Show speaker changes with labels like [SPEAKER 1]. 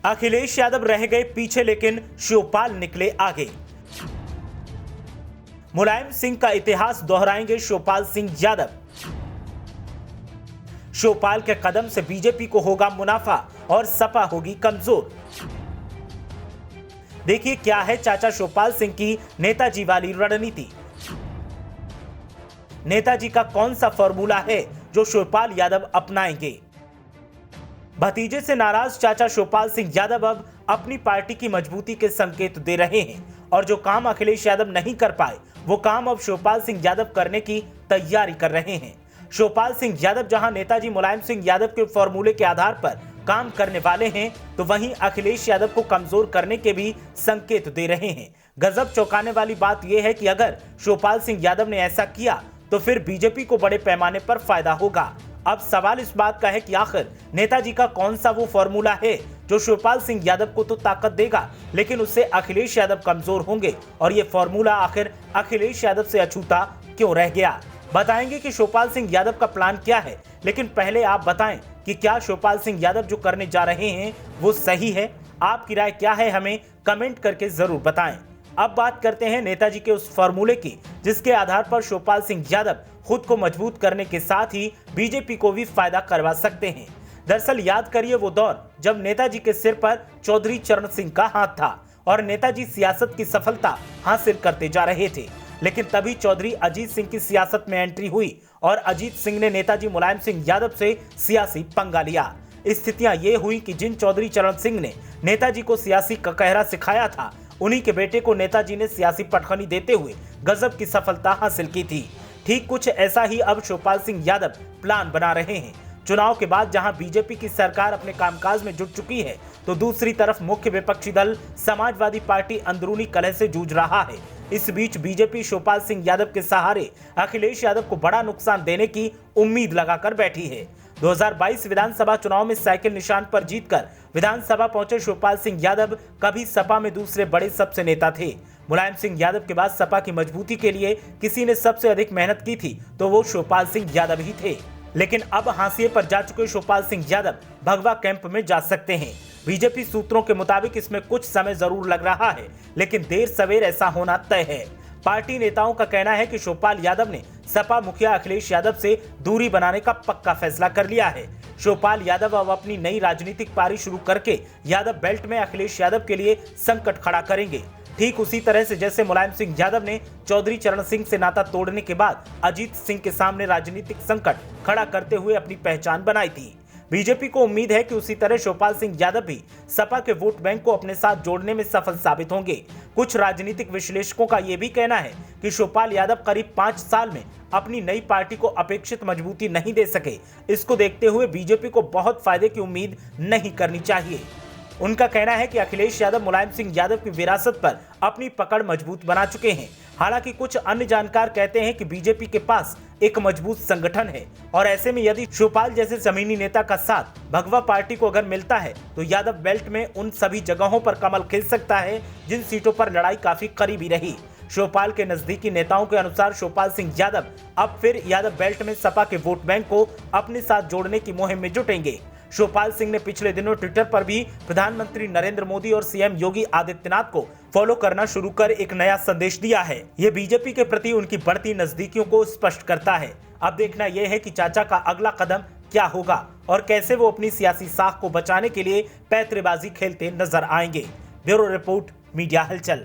[SPEAKER 1] अखिलेश यादव रह गए पीछे लेकिन शिवपाल निकले आगे। मुलायम सिंह का इतिहास दोहराएंगे शिवपाल सिंह यादव। शिवपाल के कदम से बीजेपी को होगा मुनाफा और सपा होगी कमजोर। देखिए क्या है चाचा शिवपाल सिंह की नेताजी वाली रणनीति। नेताजी का कौन सा फॉर्मूला है जो शिवपाल यादव अपनाएंगे। भतीजे से नाराज चाचा शिवपाल सिंह यादव अब अपनी पार्टी की मजबूती के संकेत दे रहे हैं और जो काम अखिलेश यादव नहीं कर पाए वो काम अब शिवपाल सिंह यादव करने की तैयारी कर रहे हैं। शिवपाल सिंह यादव जहां नेताजी मुलायम सिंह यादव के फॉर्मूले के आधार पर काम करने वाले हैं तो वहीं अखिलेश यादव को कमजोर करने के भी संकेत दे रहे हैं। गजब चौंकाने वाली बात यह है कि अगर शिवपाल सिंह यादव ने ऐसा किया तो फिर बीजेपी को बड़े पैमाने पर फायदा होगा। अब सवाल इस बात का है कि आखिर नेताजी का कौन सा वो फॉर्मूला है जो शिवपाल सिंह यादव को तो ताकत देगा लेकिन उससे अखिलेश यादव कमजोर होंगे और ये फॉर्मूला आखिर अखिलेश यादव से अछूता क्यों रह गया। बताएंगे कि शिवपाल सिंह यादव का प्लान क्या है, लेकिन पहले आप बताएं कि क्या शिवपाल सिंह यादव जो करने जा रहे हैं वो सही है। आपकी राय क्या है हमें कमेंट करके जरूर बताएं। अब बात करते हैं नेताजी के उस फॉर्मूले की जिसके आधार पर शिवपाल सिंह यादव खुद को मजबूत करने के साथ ही बीजेपी को भी फायदा करवा सकते हैं। दरअसल याद करिए वो दौर जब नेताजी के सिर पर चौधरी चरण सिंह का हाथ था और नेताजी सियासत की सफलता हासिल करते जा रहे थे, लेकिन तभी चौधरी अजीत सिंह की सियासत में एंट्री हुई और अजीत सिंह ने नेताजी मुलायम सिंह यादव से सियासी पंगा लिया। स्थितियां ये हुई कि जिन चौधरी चरण सिंह ने नेताजी को सियासी ककहरा सिखाया था उन्हीं के बेटे को नेताजी ने सियासी पटखनी देते हुए गजब की सफलता हासिल की थी। ठीक कुछ ऐसा ही अब शिवपाल सिंह यादव प्लान बना रहे हैं। चुनाव के बाद जहां बीजेपी की सरकार अपने कामकाज में जुट चुकी है तो दूसरी तरफ मुख्य विपक्षी दल समाजवादी पार्टी अंदरूनी कलह से जूझ रहा है। इस बीच बीजेपी शिवपाल सिंह यादव के सहारे अखिलेश यादव को बड़ा नुकसान देने की उम्मीद लगाकर बैठी है। 2022 विधानसभा चुनाव में साइकिल निशान पर जीतकर विधानसभा पहुंचे शिवपाल सिंह यादव कभी सपा में दूसरे बड़े सबसे नेता थे। मुलायम सिंह यादव के बाद सपा की मजबूती के लिए किसी ने सबसे अधिक मेहनत की थी तो वो शिवपाल सिंह यादव ही थे। लेकिन अब हाशिए पर जा चुके शिवपाल सिंह यादव भगवा कैंप में जा सकते हैं। बीजेपी सूत्रों के मुताबिक इसमें कुछ समय जरूर लग रहा है लेकिन देर सवेर ऐसा होना तय है। पार्टी नेताओं का कहना है कि शिवपाल यादव ने सपा मुखिया अखिलेश यादव से दूरी बनाने का पक्का फैसला कर लिया है। शिवपाल यादव अब अपनी नई राजनीतिक पारी शुरू करके यादव बेल्ट में अखिलेश यादव के लिए संकट खड़ा करेंगे। ठीक उसी तरह से जैसे मुलायम सिंह यादव ने चौधरी चरण सिंह से नाता तोड़ने के बाद अजीत सिंह के सामने राजनीतिक संकट खड़ा करते हुए अपनी पहचान बनाई थी। बीजेपी को उम्मीद है कि उसी तरह शिवपाल सिंह यादव भी सपा के वोट बैंक को अपने साथ जोड़ने में सफल साबित होंगे। कुछ राजनीतिक विश्लेषकों का यह भी कहना है कि शिवपाल यादव करीब 5 साल में अपनी नई पार्टी को अपेक्षित मजबूती नहीं दे सके। इसको देखते हुए बीजेपी को बहुत फायदे की उम्मीद नहीं करनी चाहिए। उनका कहना है कि अखिलेश यादव मुलायम सिंह यादव की विरासत पर अपनी पकड़ मजबूत बना चुके हैं। हालांकि कुछ अन्य जानकार कहते हैं कि बीजेपी के पास एक मजबूत संगठन है और ऐसे में यदि शिवपाल जैसे जमीनी नेता का साथ भगवा पार्टी को अगर मिलता है तो यादव बेल्ट में उन सभी जगहों पर कमल खिल सकता है जिन सीटों पर लड़ाई काफी करीबी रही। शिवपाल के नजदीकी नेताओं के अनुसार शिवपाल सिंह यादव अब फिर यादव बेल्ट में सपा के वोट बैंक को अपने साथ जोड़ने की मुहिम में जुटेंगे। शिवपाल सिंह ने पिछले दिनों ट्विटर पर भी प्रधानमंत्री नरेंद्र मोदी और सीएम योगी आदित्यनाथ को फॉलो करना शुरू कर एक नया संदेश दिया है। ये बीजेपी के प्रति उनकी बढ़ती नजदीकियों को स्पष्ट करता है। अब देखना यह है कि चाचा का अगला कदम क्या होगा और कैसे वो अपनी सियासी साख को बचाने के लिए पैंतरेबाजी खेलते नजर आएंगे। ब्यूरो रिपोर्ट, मीडिया हलचल।